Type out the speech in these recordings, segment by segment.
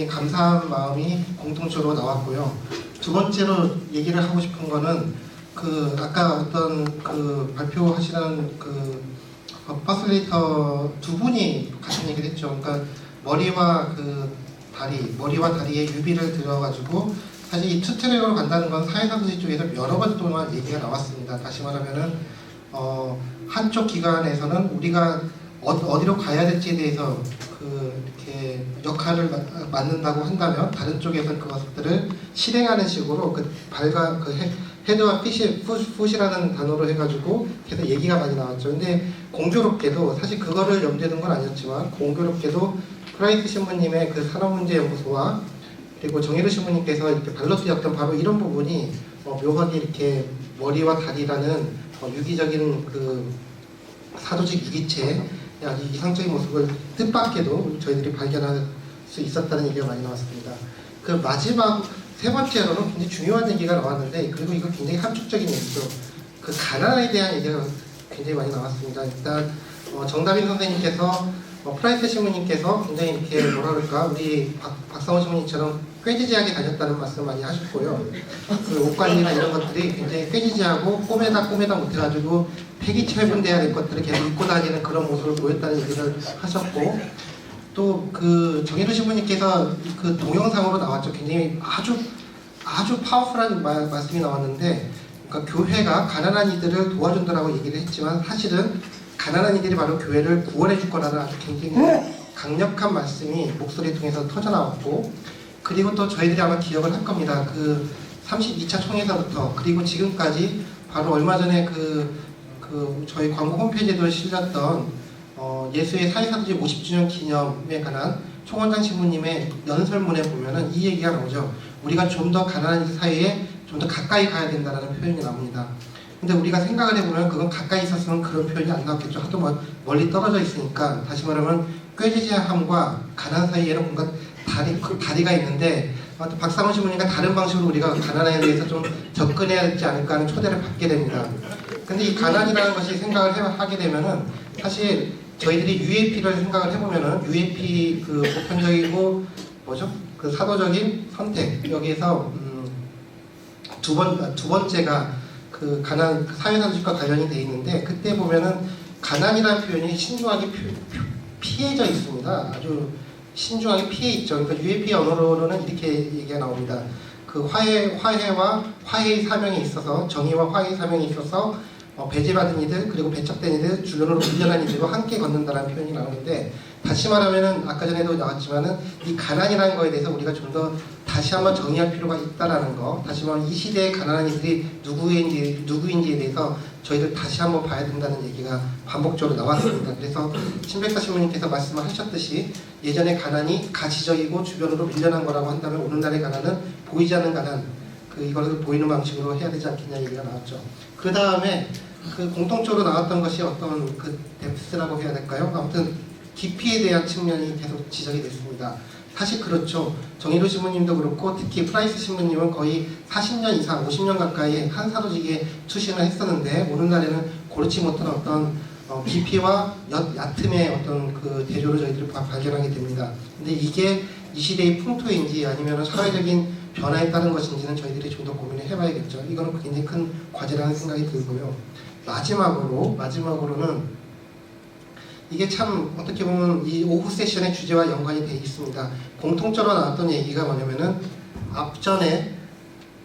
굉장히 감사한 마음이 공통적으로 나왔고요. 두 번째로 얘기를 하고 싶은 거는 그 아까 어떤 그 발표하시는 그 퍼슬레이터 두 분이 같은 얘기를 했죠. 그러니까 머리와 다리에 유비를 들어가지고 사실 이 투트랙으로 간다는 건 사회사도시 쪽에서 여러 번 동안 얘기가 나왔습니다. 다시 말하면은 한쪽 기관에서는 우리가 어디로 가야 될지에 대해서 이렇게 역할을 맡는다고 한다면 다른 쪽에서는 그것들을 실행하는 식으로 헤드와 풋이라는 단어로 해가지고 계속 얘기가 많이 나왔죠. 근데 공교롭게도 사실 그거를 염두에 둔 건 아니었지만 공교롭게도 프라이스 신부님의 그 산업문제연구소와 그리고 정혜루 신부님께서 이렇게 발로 뛰었던 바로 이런 부분이 묘하게 이렇게 머리와 다리라는 유기적인 그 사도직 유기체의 아주 이상적인 모습을 뜻밖에도 저희들이 발견할 수 있었다는 얘기가 많이 나왔습니다. 그 마지막 세 번째로는 굉장히 중요한 얘기가 나왔는데, 그리고 이거 굉장히 함축적인 얘기죠. 그 가난에 대한 얘기가 굉장히 많이 나왔습니다. 일단 정다빈 선생님께서 프라이스 신부님께서 굉장히 이렇게 뭐라 그럴까 우리 박상원 신부님처럼 꾀지지하게 다녔다는 말씀 많이 하셨고요. 그 옷 관리나 이런 것들이 굉장히 꾀지지하고 꼬매다 못해가지고 폐기처분돼야 될 것들을 계속 입고 다니는 그런 모습을 보였다는 얘기를 하셨고, 또 그 정혜루 신부님께서 그 동영상으로 나왔죠. 굉장히 아주 파워풀한 말씀이 나왔는데, 그러니까 교회가 가난한 이들을 도와준다라고 얘기를 했지만 사실은 가난한 이들이 바로 교회를 구원해 줄 거라는 아주 굉장히 강력한 말씀이 목소리를 통해서 터져 나왔고, 그리고 또 저희들이 아마 기억을 할 겁니다. 그 32차 총회서부터 그리고 지금까지 바로 얼마 전에 저희 광고 홈페이지에도 실렸던 예수의 사회사도직 50주년 기념에 관한 총원장 신부님의 연설문에 보면은 이 얘기가 나오죠. 우리가 좀 더 가난한 이들 사이에 좀 더 가까이 가야 된다는 표현이 나옵니다. 근데 우리가 생각을 해보면 그건 가까이 있었으면 그런 표현이 안 나왔겠죠. 하도 멀리 떨어져 있으니까. 다시 말하면 꾀지지함과 가난 사이에는 뭔가 다리가 있는데, 박상원 신부님과 다른 방식으로 우리가 가난에 대해서 좀 접근해야 되지 않을까 하는 초대를 받게 됩니다. 근데 이 가난이라는 것이 생각을 하게 되면은 사실 저희들이 UAP를 생각을 해보면은 UAP 그 보편적이고 그 사도적인 선택, 여기에서 두 번째가 그 사회사도직과 관련이 돼 있는데, 그때 보면은 가난이라는 표현이 신중하게 피해져 있습니다. 아주 신중하게 피해 있죠. 그러니까 UAP 언어로는 이렇게 얘기가 나옵니다. 그 화해와 화해의 사명에 있어서, 정의와 화해의 사명에 있어서 배제받은 이들 그리고 배척된 이들, 주변으로 밀려난 이들과 함께 걷는다라는 표현이 나오는데, 다시 말하면은 아까 전에도 나왔지만은 이 가난이라는 거에 대해서 우리가 좀 더 다시 한번 정의할 필요가 있다라는 거, 다시 말하면 이 시대의 가난한 이들이 누구인지에 대해서 저희들 다시 한번 봐야 된다는 얘기가 반복적으로 나왔습니다. 그래서 신백사 신부님께서 말씀을 하셨듯이 예전의 가난이 가시적이고 주변으로 밀려난 거라고 한다면 오늘날의 가난은 보이지 않는 가난, 이거를 보이는 방식으로 해야 되지 않겠냐 얘기가 나왔죠. 그 다음에 그 공통적으로 나왔던 것이 어떤 그 뎁스라고 해야 될까요? 아무튼 깊이에 대한 측면이 계속 지적이 됐습니다. 사실 그렇죠. 정혜루 신부님도 그렇고 특히 프라이스 신부님은 거의 40년 이상, 50년 가까이 한 사도직에 투신을 했었는데, 오늘날에는 고르지 못한 어떤 깊이와 얕음의 어떤 그 대조를 저희들이 발견하게 됩니다. 근데 이게 이 시대의 풍토인지 아니면 사회적인 변화에 따른 것인지는 저희들이 좀 더 고민을 해봐야겠죠. 이거는 굉장히 큰 과제라는 생각이 들고요. 마지막으로는 이게 참 어떻게 보면 이 오후 세션의 주제와 연관이 되어 있습니다. 공통적으로 나왔던 얘기가 뭐냐면은 앞전에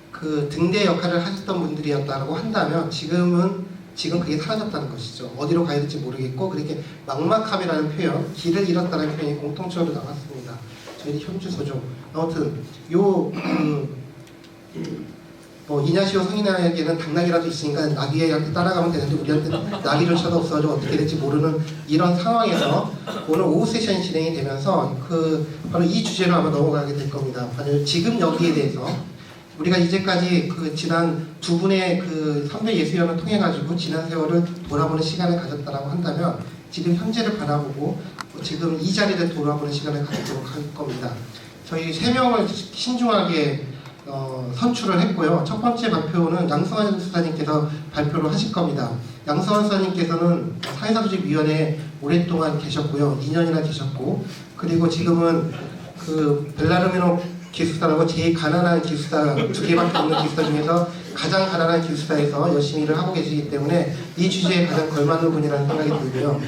그 등대 역할을 하셨던 분들이었다고 한다면 지금 그게 사라졌다는 것이죠. 어디로 가야 될지 모르겠고, 그렇게 막막함이라는 표현, 길을 잃었다는 표현이 공통적으로 나왔습니다. 저희 현주소죠. 아무튼 이냐시오 성인에게는 당나귀라도 있으니까 나귀한테 따라가면 되는데 우리한테 나귀를 쳐도 없어가지고 어떻게 될지 모르는 이런 상황에서 오늘 오후 세션이 진행이 되면서 바로 이 주제로 아마 넘어가게 될 겁니다. 지금 여기에 대해서 우리가 이제까지 지난 두 분의 선배 예수연을 통해 가지고 지난 세월을 돌아보는 시간을 가졌다라고 한다면, 지금 현재를 바라보고 지금 이 자리를 돌아보는 시간을 가지도록 할 겁니다. 저희 3명을 신중하게 선출을 했고요. 첫 번째 발표는 양성환 수사님께서 발표를 하실 겁니다. 양성환 수사님께서는 사회사조직위원회에 오랫동안 계셨고요. 2년이나 계셨고, 그리고 지금은 그 벨라르미노 기숙사라고 제일 가난한 기숙사 두 개밖에 없는 기숙사 중에서 가장 가난한 기숙사에서 열심히 일을 하고 계시기 때문에 이 주제에 가장 걸맞는 분이라는 생각이 들고요.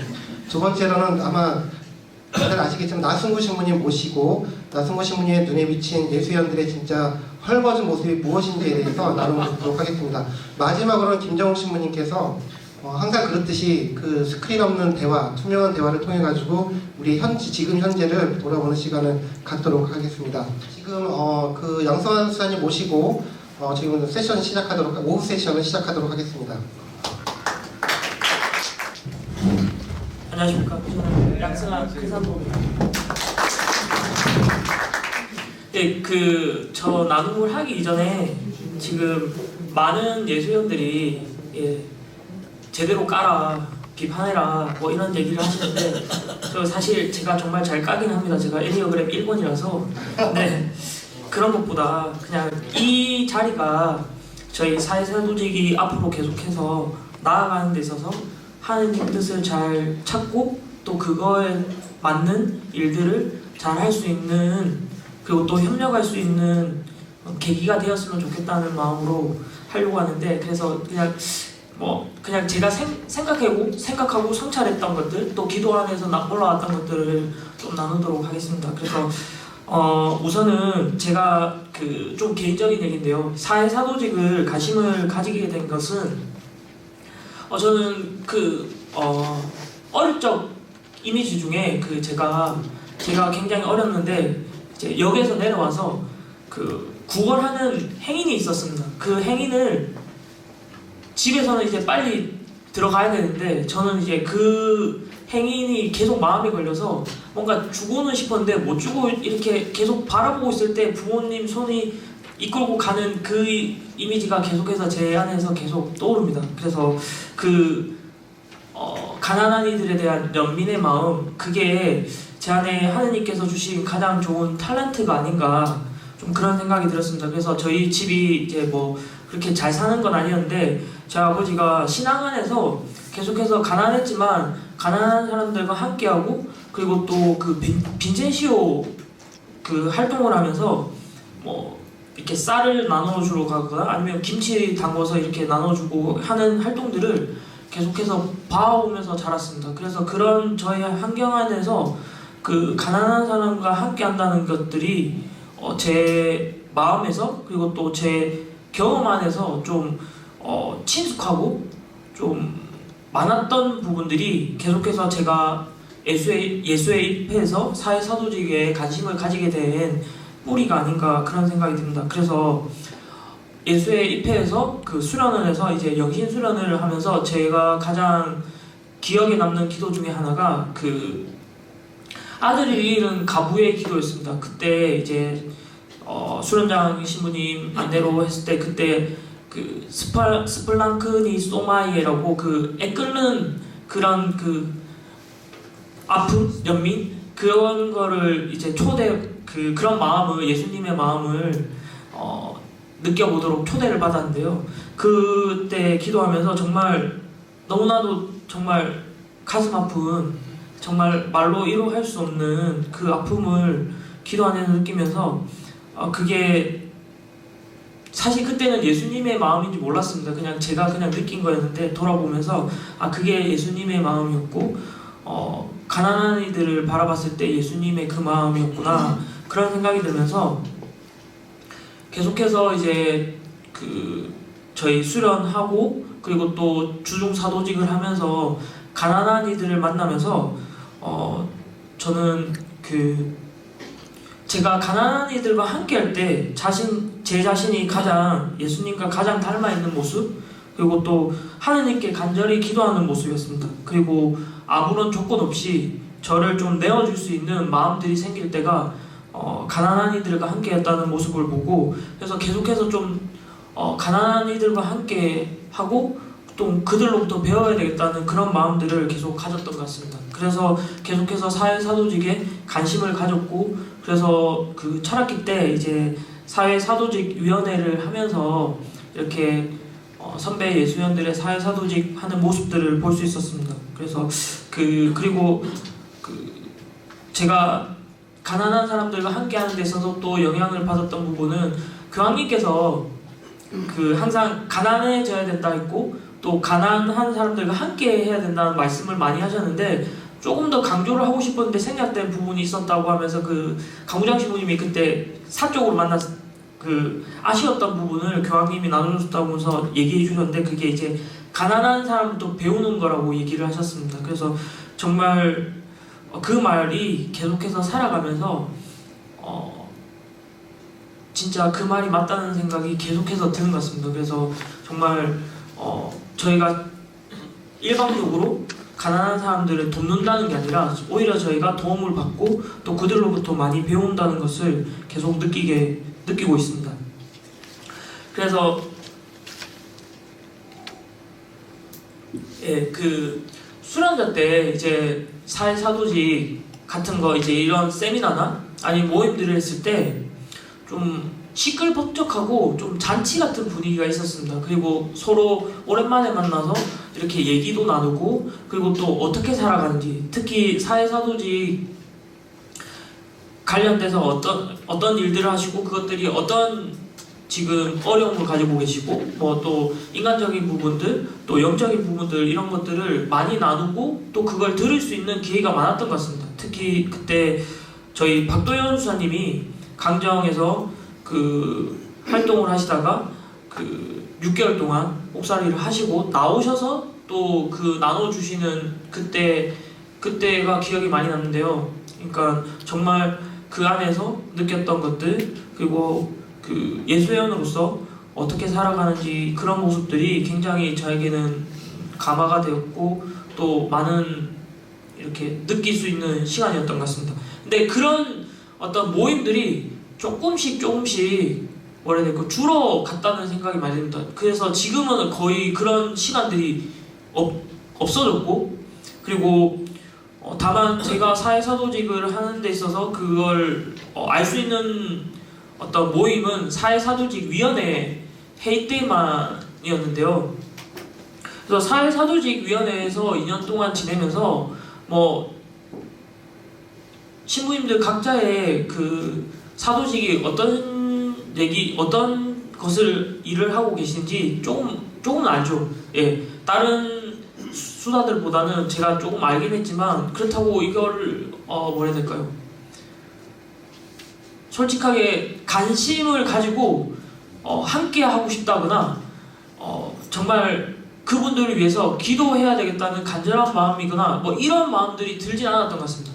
두 번째로는 아마 다들 아시겠지만 나승구 신부님 모시고 나승구 신부님의 눈에 비친 예수연들의 진짜 헐벗은 모습이 무엇인지에 대해서 나눠보도록 하겠습니다. 마지막으로는 김정욱 신부님께서 항상 그렇듯이 그 스크린 없는 대화, 투명한 대화를 통해 가지고 우리 지금 현재를 돌아보는 시간을 갖도록 하겠습니다. 지금 그 양성환 수사님 모시고 지금 세션 오후 세션을 시작하도록 하겠습니다. 안녕하십니까. 저는 양승환 회사입니다. 네, 저 나눔을 하기 이전에 지금 많은 예술인들이 제대로 까라, 비판해라 뭐 이런 얘기를 하시는데 저 사실 제가 정말 잘 까긴 합니다. 제가 에니어그램 1번이라서 네, 그런 것보다 그냥 이 자리가 저희 사회사조직이 앞으로 계속해서 나아가는 데 있어서 하느님 뜻을 잘 찾고 또 그거에 맞는 일들을 잘 할 수 있는 그리고 또 협력할 수 있는 계기가 되었으면 좋겠다는 마음으로 하려고 하는데 그래서 그냥 제가 생각하고 성찰했던 것들 또 기도 안에서 올라왔던 것들을 좀 나누도록 하겠습니다. 그래서 우선은 제가 좀 개인적인 얘기인데요. 사회사도직을 관심을 가지게 된 것은 저는 어릴 적 이미지 중에 제가 굉장히 어렸는데 이제 역에서 내려와서 구걸하는 행인이 있었습니다. 그 행인을 집에서는 이제 빨리 들어가야 되는데 저는 이제 그 행인이 계속 마음에 걸려서 뭔가 주고는 싶었는데 못 주고 이렇게 계속 바라보고 있을 때 부모님 손이 이끌고 가는 그 이미지가 계속해서 제 안에서 계속 떠오릅니다. 그래서 가난한 이들에 대한 연민의 마음 그게 제 안에 하느님께서 주신 가장 좋은 탤런트가 아닌가 좀 그런 생각이 들었습니다. 그래서 저희 집이 이제 그렇게 잘 사는 건 아니었는데 제 아버지가 신앙 안에서 계속해서 가난했지만 가난한 사람들과 함께하고 그리고 또 빈센시오 활동을 하면서 이렇게 쌀을 나눠주러 가거나 아니면 김치 담궈서 이렇게 나눠주고 하는 활동들을 계속해서 봐오면서 자랐습니다. 그래서 그런 저의 환경 안에서 가난한 사람과 함께한다는 것들이 제 마음에서 그리고 또 제 경험 안에서 좀 친숙하고 좀 많았던 부분들이 계속해서 제가 예수에 입해서 사회사조직에 관심을 가지게 된 뿌리가 아닌가 그런 생각이 듭니다. 그래서 예수에 입해서 수련을 해서 이제 영신 수련을 하면서 제가 가장 기억에 남는 기도 중에 하나가 아들을 잃은 가부의 기도였습니다. 그때 이제 수련장 신부님 안내로 했을 때 그때 스플랑크니 소마이에라고 애끓는 그런 아픔, 연민 그런 거를 이제 그런 마음을 예수님의 마음을 느껴보도록 초대를 받았는데요. 그때 기도하면서 정말 너무나도 정말 가슴 아픈 정말 말로 이루할 수 없는 그 아픔을 기도 안에서 느끼면서 그게 사실 그때는 예수님의 마음인지 몰랐습니다. 그냥 제가 느낀 거였는데 돌아보면서 그게 예수님의 마음이었고 가난한 이들을 바라봤을 때 예수님의 그 마음이었구나 그런 생각이 들면서 계속해서 이제 저희 수련하고 그리고 또 주중 사도직을 하면서 가난한 이들을 만나면서 저는 제가 가난한 이들과 함께할 때 제 자신이 가장 예수님과 가장 닮아 있는 모습 그리고 또 하느님께 간절히 기도하는 모습이었습니다. 그리고 아무런 조건 없이 저를 좀 내어줄 수 있는 마음들이 생길 때가 가난한 이들과 함께했다는 모습을 보고 그래서 계속해서 좀 가난한 이들과 함께하고 또 그들로부터 배워야 되겠다는 그런 마음들을 계속 가졌던 것 같습니다. 그래서 계속해서 사회사도직에 관심을 가졌고 그래서 철학기 때 이제 사회사도직위원회를 하면서 이렇게 선배 예수연들의 사회사도직 하는 모습들을 볼 수 있었습니다. 그래서 그리고 제가 가난한 사람들과 함께하는 데 있어서 또 영향을 받았던 부분은 교황님께서 그 항상 가난해져야 된다 했고 또 가난한 사람들과 함께 해야 된다는 말씀을 많이 하셨는데 조금 더 강조를 하고 싶었는데 생략된 부분이 있었다고 하면서 그 강우장 신부님이 그때 사적으로 만났 그 아쉬웠던 부분을 교황님이 나눠줬다면서 얘기해 주셨는데 그게 이제 가난한 사람도 배우는 거라고 얘기를 하셨습니다. 그래서 정말 그 말이 계속해서 살아가면서 진짜 그 말이 맞다는 생각이 계속해서 드는 것 같습니다. 그래서 정말 저희가 일방적으로 가난한 사람들을 돕는다는 게 아니라 오히려 저희가 도움을 받고 또 그들로부터 많이 배운다는 것을 계속 느끼고 있습니다. 그래서 그 수련자 때 이제 사회사도직 같은 거 이제 이런 세미나나 아니 모임들을 했을 때 좀 시끌벅적하고 좀 잔치 같은 분위기가 있었습니다. 그리고 서로 오랜만에 만나서 이렇게 얘기도 나누고 그리고 또 어떻게 살아가는지 특히 사회사도직 관련돼서 어떤 일들을 하시고 그것들이 어떤 지금 어려움을 가지고 계시고 뭐 또 인간적인 부분들 또 영적인 부분들 이런 것들을 많이 나누고 또 그걸 들을 수 있는 기회가 많았던 것 같습니다. 특히 그때 저희 박도현 수사님이 강정에서 그 활동을 하시다가 그 6개월 동안 옥살이를 하시고 나오셔서 또 그 나눠주시는 그때가 기억이 많이 남는데요. 그러니까 정말 그 안에서 느꼈던 것들 그리고 그 예수회원으로서 어떻게 살아가는지 그런 모습들이 굉장히 저에게는 감화가 되었고 또 많은 이렇게 느낄 수 있는 시간이었던 것 같습니다. 근데 그런 어떤 모임들이 조금씩 뭐라 해야 될까 줄어갔다는 생각이 많이 듭니다. 그래서 지금은 거의 그런 시간들이 없어졌고 그리고 다만 제가 사회사도직을 하는 데 있어서 그걸 알 수 있는 어떤 모임은 사회사도직위원회 회의 때만이었는데요. 그래서 사회사도직위원회에서 2년 동안 지내면서 뭐 신부님들 각자의 그 사도직이 어떤 것을 일을 하고 계신지 조금은 알죠. 예, 다른 수사들보다는 제가 조금 알긴 했지만 그렇다고 이걸 뭐라 해야 될까요? 솔직하게 관심을 가지고 함께 하고 싶다거나 정말 그분들을 위해서 기도해야 되겠다는 간절한 마음이거나 뭐 이런 마음들이 들진 않았던 것 같습니다.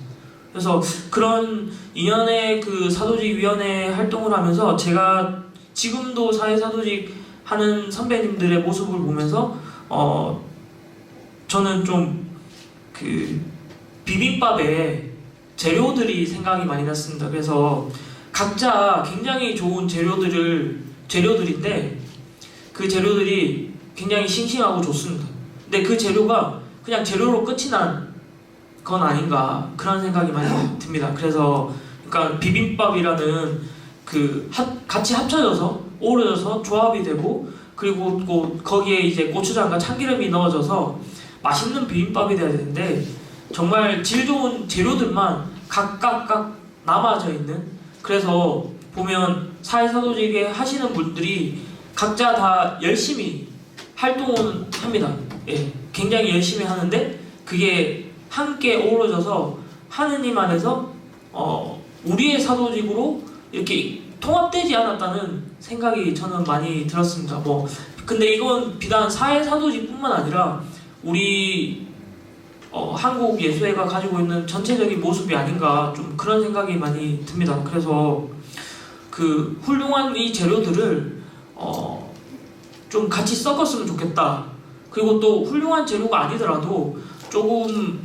그래서 그런 2년의 그 사도직위원회 활동을 하면서 제가 지금도 사회사도직 하는 선배님들의 모습을 보면서 저는 좀 그 비빔밥에 재료들이 생각이 많이 났습니다. 그래서 각자 굉장히 좋은 재료들인데 그 재료들이 굉장히 싱싱하고 좋습니다. 근데 그 재료가 그냥 재료로 끝이 난 건 아닌가 그런 생각이 많이 듭니다. 그래서 그러니까 비빔밥이라는 그 같이 합쳐져서 어우러져서 조합이 되고 그리고 거기에 이제 고추장과 참기름이 넣어져서 맛있는 비빔밥이 돼야 되는데 정말 질 좋은 재료들만 각각 남아져 있는 그래서 보면 사회사도직에 하시는 분들이 각자 다 열심히 활동을 합니다. 예, 굉장히 열심히 하는데 그게 함께 어우러져서 하느님 안에서 우리의 사도직으로 이렇게 통합되지 않았다는 생각이 저는 많이 들었습니다. 뭐 근데 이건 비단 사회사도직뿐만 아니라 우리 한국 예수회가 가지고 있는 전체적인 모습이 아닌가 좀 그런 생각이 많이 듭니다. 그래서 그 훌륭한 이 재료들을 좀 같이 섞었으면 좋겠다. 그리고 또 훌륭한 재료가 아니더라도 조금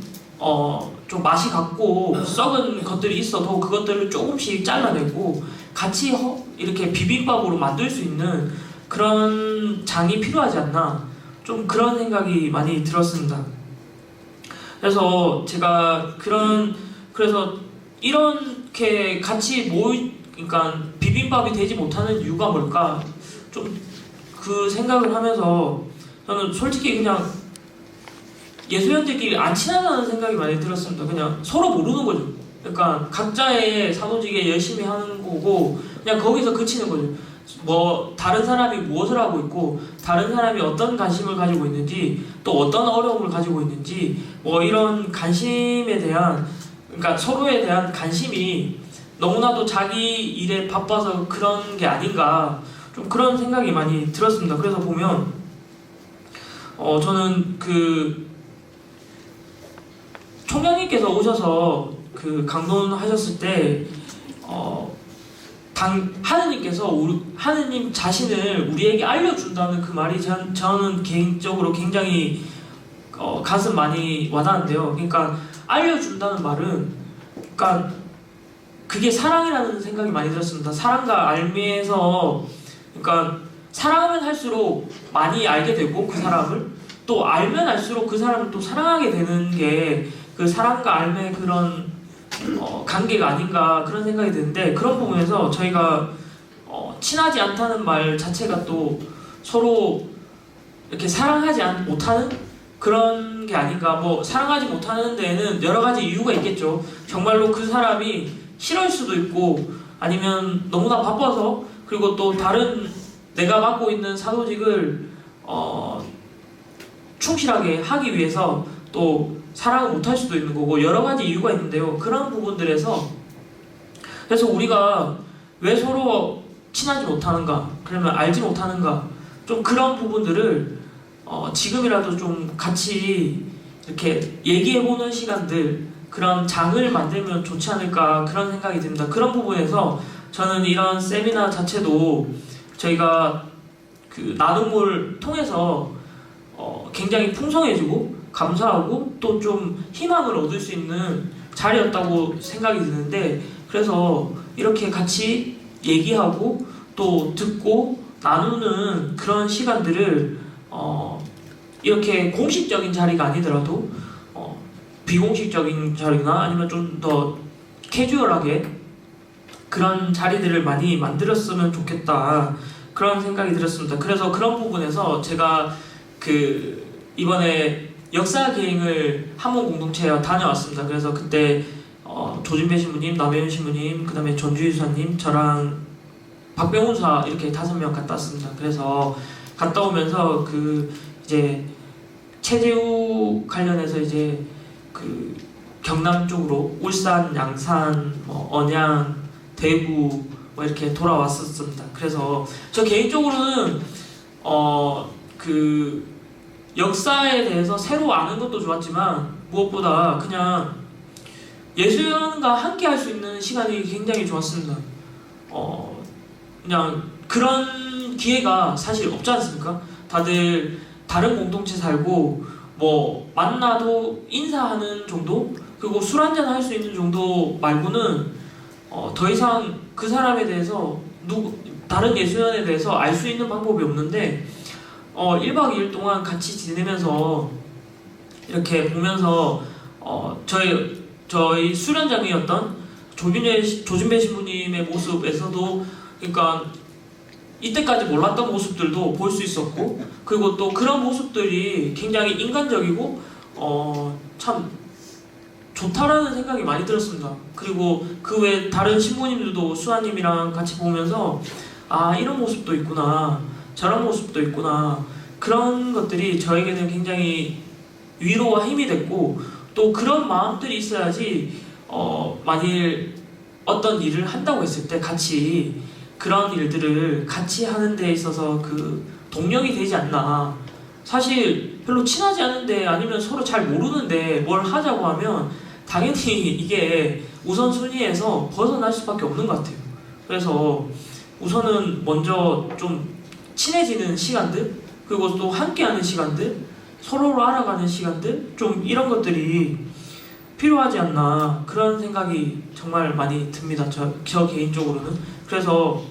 좀 맛이 같고 썩은 것들이 있어도 그것들을 조금씩 잘라내고 같이 이렇게 비빔밥으로 만들 수 있는 그런 장이 필요하지 않나 좀 그런 생각이 많이 들었습니다. 그래서 제가 그래서 이렇게 같이 그러니까 비빔밥이 되지 못하는 이유가 뭘까 좀 그 생각을 하면서 저는 솔직히 그냥 예수님들끼리 안 친하다는 생각이 많이 들었습니다. 그냥 서로 모르는 거죠. 그러니까 각자의 사도직에 열심히 하는 거고 그냥 거기서 그치는 거죠. 뭐 다른 사람이 무엇을 하고 있고 다른 사람이 어떤 관심을 가지고 있는지 또 어떤 어려움을 가지고 있는지 뭐 이런 관심에 대한 그러니까 서로에 대한 관심이 너무나도 자기 일에 바빠서 그런 게 아닌가 좀 그런 생각이 많이 들었습니다. 그래서 보면 저는 그 총장님께서 오셔서 그 강론하셨을 때 하느님께서 하느님 자신을 우리에게 알려준다는 그 말이 저는 개인적으로 굉장히 가슴 많이 와닿는데요. 그러니까 알려준다는 말은 그러니까 그게 사랑이라는 생각이 많이 들었습니다. 사랑과 알미에서 그러니까 사랑하면 할수록 많이 알게 되고 그 사람을 또 알면 알수록 그 사람을 또 사랑하게 되는 게 그 사랑과 알미의 그런 관계가 아닌가 그런 생각이 드는데 그런 부분에서 저희가 친하지 않다는 말 자체가 또 서로 이렇게 사랑하지 못하는 그런 게 아닌가. 뭐 사랑하지 못하는 데에는 여러 가지 이유가 있겠죠. 정말로 그 사람이 싫어할 수도 있고 아니면 너무나 바빠서 그리고 또 다른 내가 맡고 있는 사도직을 충실하게 하기 위해서 또 사랑을 못할 수도 있는 거고 여러 가지 이유가 있는데요. 그런 부분들에서 그래서 우리가 왜 서로 친하지 못하는가 그러면 알지 못하는가 좀 그런 부분들을 지금이라도 좀 같이 이렇게 얘기해보는 시간들 그런 장을 만들면 좋지 않을까 그런 생각이 듭니다. 그런 부분에서 저는 이런 세미나 자체도 저희가 그 나눔을 통해서 굉장히 풍성해지고 감사하고 또 좀 희망을 얻을 수 있는 자리였다고 생각이 드는데 그래서 이렇게 같이 얘기하고 또 듣고 나누는 그런 시간들을 이렇게 공식적인 자리가 아니더라도 비공식적인 자리나 아니면 좀 더 캐주얼하게 그런 자리들을 많이 만들었으면 좋겠다 그런 생각이 들었습니다. 그래서 그런 부분에서 제가 그 이번에 역사기행을 함흥 공동체에 다녀왔습니다. 그래서 그때 조진배 신부님, 남혜윤 신부님, 그 다음에 전주희 수사님, 저랑 박병훈 수사 이렇게 5명 갔다 왔습니다. 그래서 갔다 오면서 그 이제 체제우 관련해서 이제 그 경남 쪽으로 울산, 양산, 뭐 언양, 대구 뭐 이렇게 돌아왔었습니다. 그래서 저 개인적으로는 그 역사에 대해서 새로 아는 것도 좋았지만 무엇보다 그냥 예술연과 함께 할 수 있는 시간이 굉장히 좋았습니다. 그냥 그런 기회가 사실 없지 않습니까? 다들 다른 공동체 살고 뭐 만나도 인사하는 정도 그리고 술 한잔 할 수 있는 정도 말고는 더 이상 그 사람에 대해서 다른 예술연에 대해서 알 수 있는 방법이 없는데 1박 2일 동안 같이 지내면서 이렇게 보면서 저희 수련장이었던 조진배 신부님의 모습에서도 그러니까 이때까지 몰랐던 모습들도 볼 수 있었고 그리고 또 그런 모습들이 굉장히 인간적이고 참 좋다라는 생각이 많이 들었습니다. 그리고 그 외 다른 신부님들도 수아님이랑 같이 보면서 아 이런 모습도 있구나 저런 모습도 있구나 그런 것들이 저에게는 굉장히 위로와 힘이 됐고 또 그런 마음들이 있어야지 만일 어떤 일을 한다고 했을 때 같이 그런 일들을 같이 하는 데 있어서 그 동력이 되지 않나. 사실 별로 친하지 않은데 아니면 서로 잘 모르는데 뭘 하자고 하면 당연히 이게 우선순위에서 벗어날 수밖에 없는 것 같아요. 그래서 우선은 먼저 좀 친해지는 시간들 그리고 또 함께하는 시간들 서로를 알아가는 시간들 좀 이런 것들이 필요하지 않나 그런 생각이 정말 많이 듭니다. 저 개인적으로는. 그래서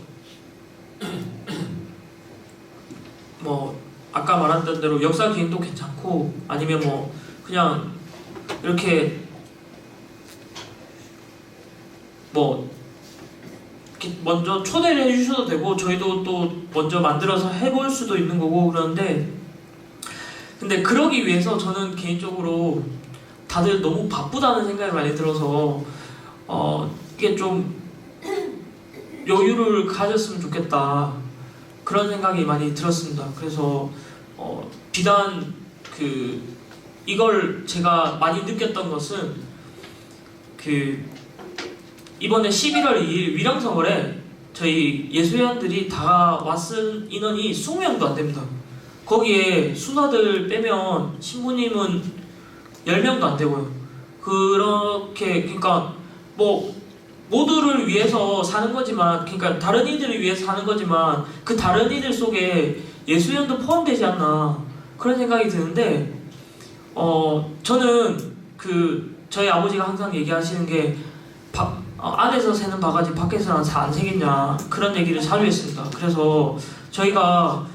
뭐 아까 말한 대로 역사 기행도 괜찮고 아니면 뭐 그냥 이렇게 뭐 이렇게 먼저 초대를 해주셔도 되고 저희도 또 먼저 만들어서 해볼 수도 있는 거고 그런데 근데 그러기 위해서 저는 개인적으로 다들 너무 바쁘다는 생각이 많이 들어서 이게 좀 여유를 가졌으면 좋겠다 그런 생각이 많이 들었습니다. 그래서 비단 이걸 제가 많이 느꼈던 것은 이번에 11월 2일 위령서걸에 저희 예수회원들이 다 왔은 인원이 20명도 안 됩니다. 거기에 수사들 빼면 신부님은 10명도 안 되고요. 그러니까 뭐 모두를 위해서 사는 거지만, 그러니까 다른 이들을 위해서 사는 거지만 그 다른 이들 속에 예수회원도 포함되지 않나 그런 생각이 드는데, 저는 저희 아버지가 항상 얘기하시는 게 안에서 새는 바가지 밖에서는 안 새겠냐 그런 얘기를 자주 했습니다. 그래서 저희가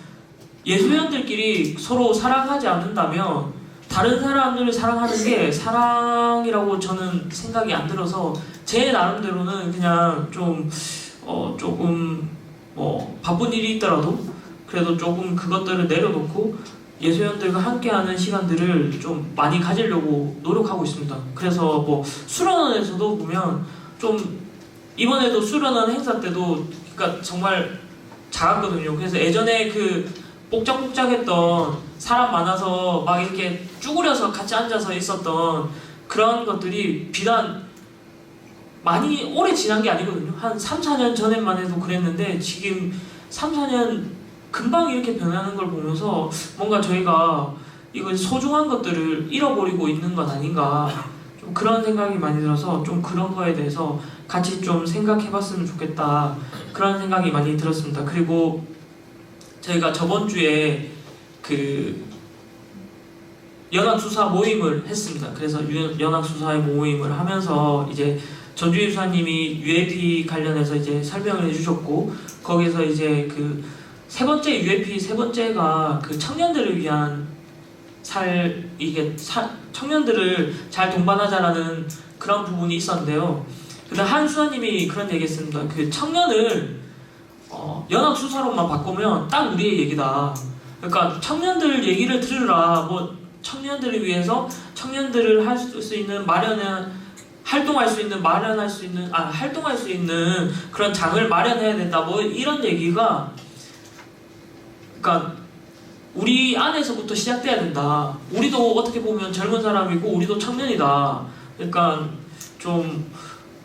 예수회원들끼리 서로 사랑하지 않는다면 다른 사람들을 사랑하는 게 사랑이라고 저는 생각이 안 들어서 제 나름대로는 그냥 조금 바쁜 일이 있더라도 그래도 조금 그것들을 내려놓고 예수회원들과 함께하는 시간들을 좀 많이 가지려고 노력하고 있습니다. 그래서 뭐 수련원에서도 보면 좀 이번에도 수련원 행사 때도 그러니까 정말 잘했거든요. 그래서 예전에 복작복작했던 사람 많아서 막 이렇게 쭈그려서 같이 앉아서 있었던 그런 것들이 비단 많이 오래 지난 게 아니거든요. 한 3, 4년 전에만 해도 그랬는데 지금 3, 4년 금방 이렇게 변하는 걸 보면서 뭔가 저희가 이거 소중한 것들을 잃어버리고 있는 건 아닌가 좀 그런 생각이 많이 들어서 좀 그런 거에 대해서 같이 좀 생각해봤으면 좋겠다 그런 생각이 많이 들었습니다. 그리고 저희가 저번 주에 연합수사 모임을 했습니다. 그래서 연합수사의 모임을 하면서 이제 전주희 수사님이 UAP 관련해서 이제 설명을 해주셨고, 거기서 이제 세 번째 UAP 세 번째가 청년들을 위한 청년들을 잘 동반하자라는 그런 부분이 있었는데요. 근데 한 수사님이 그런 얘기했습니다. 청년을 연합수사로만 바꾸면 딱 우리의 얘기다. 그러니까 청년들 얘기를 들으라. 뭐 청년들을 위해서 청년들을 할 수 있는 활동할 수 있는 그런 장을 마련해야 된다. 뭐 이런 얘기가 그러니까 우리 안에서부터 시작돼야 된다. 우리도 어떻게 보면 젊은 사람이고 우리도 청년이다. 그러니까 좀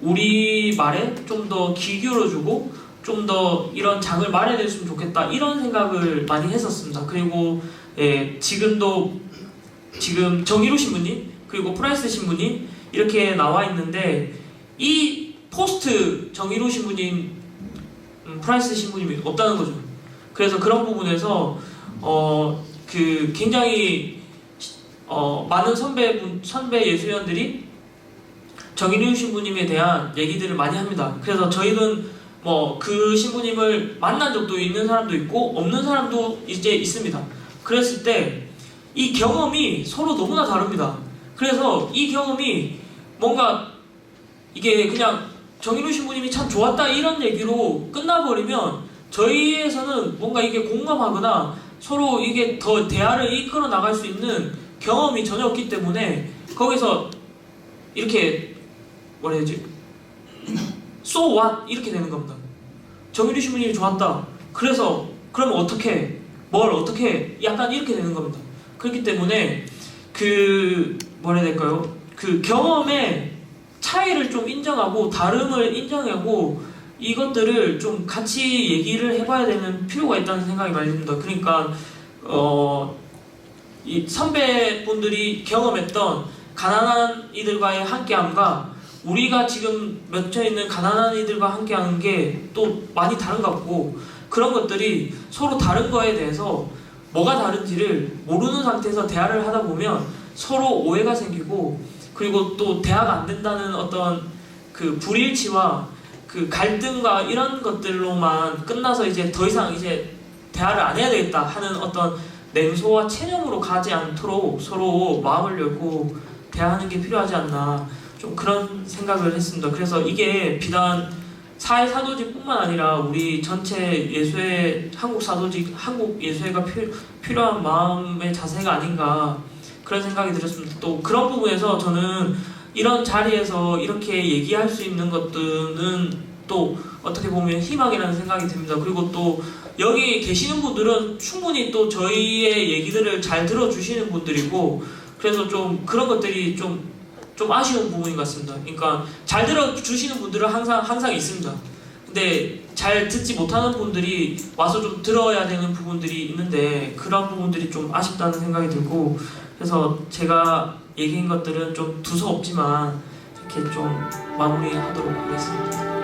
우리 말에 좀 더 귀 기울여주고 좀 더 이런 장을 마련했으면 좋겠다 이런 생각을 많이 했었습니다. 그리고 지금 정의로 신부님 그리고 프라이스 신부님 이렇게 나와 있는데 이 포스트 정의로 신부님, 프라이스 신부님이 없다는 거죠. 그래서 그런 부분에서 굉장히 많은 선배 예수위원들이 정의로 신부님에 대한 얘기들을 많이 합니다. 그래서 저희는 그 신부님을 만난 적도 있는 사람도 있고 없는 사람도 이제 있습니다. 그랬을 때 이 경험이 서로 너무나 다릅니다. 그래서 이 경험이 뭔가 이게 그냥 정의로 신부님이 참 좋았다 이런 얘기로 끝나버리면 저희에서는 뭔가 이게 공감하거나 서로 이게 더 대화를 이끌어 나갈 수 있는 경험이 전혀 없기 때문에 거기서 이렇게 뭐라 해야지 so what 이렇게 되는 겁니다. 정의로 신부님이 좋았다. 그래서 그러면 어떻게 뭘 어떻게 약간 이렇게 되는 겁니다. 그렇기 때문에 뭐라 해야 될까요? 경험의 차이를 좀 인정하고 다름을 인정하고 이것들을 좀 같이 얘기를 해봐야 되는 필요가 있다는 생각이 많이 듭니다. 그러니까 이 선배분들이 경험했던 가난한 이들과의 함께함과 우리가 지금 맺혀 있는 가난한 이들과 함께하는 게 또 많이 다른 것 같고 그런 것들이 서로 다른 거에 대해서 뭐가 다른지를 모르는 상태에서 대화를 하다 보면 서로 오해가 생기고 그리고 또 대화가 안 된다는 어떤 불일치와 갈등과 이런 것들로만 끝나서 이제 더 이상 이제 대화를 안 해야 되겠다 하는 어떤 냉소와 체념으로 가지 않도록 서로 마음을 열고 대화하는 게 필요하지 않나 좀 그런 생각을 했습니다. 그래서 이게 비단 사회 사도직뿐만 아니라 우리 전체 예수회 한국 예수회가 필요한 마음의 자세가 아닌가 그런 생각이 들었습니다. 또 그런 부분에서 저는 이런 자리에서 이렇게 얘기할 수 있는 것들은 또 어떻게 보면 희망이라는 생각이 듭니다. 그리고 또 여기 계시는 분들은 충분히 또 저희의 얘기들을 잘 들어주시는 분들이고, 그래서 좀 그런 것들이 좀 아쉬운 부분인 것 같습니다. 그러니까 잘 들어주시는 분들은 항상 있습니다. 근데 잘 듣지 못하는 분들이 와서 좀 들어야 되는 부분들이 있는데 그런 부분들이 좀 아쉽다는 생각이 들고, 그래서 제가 얘기한 것들은 좀 두서없지만 이렇게 좀 마무리하도록 하겠습니다.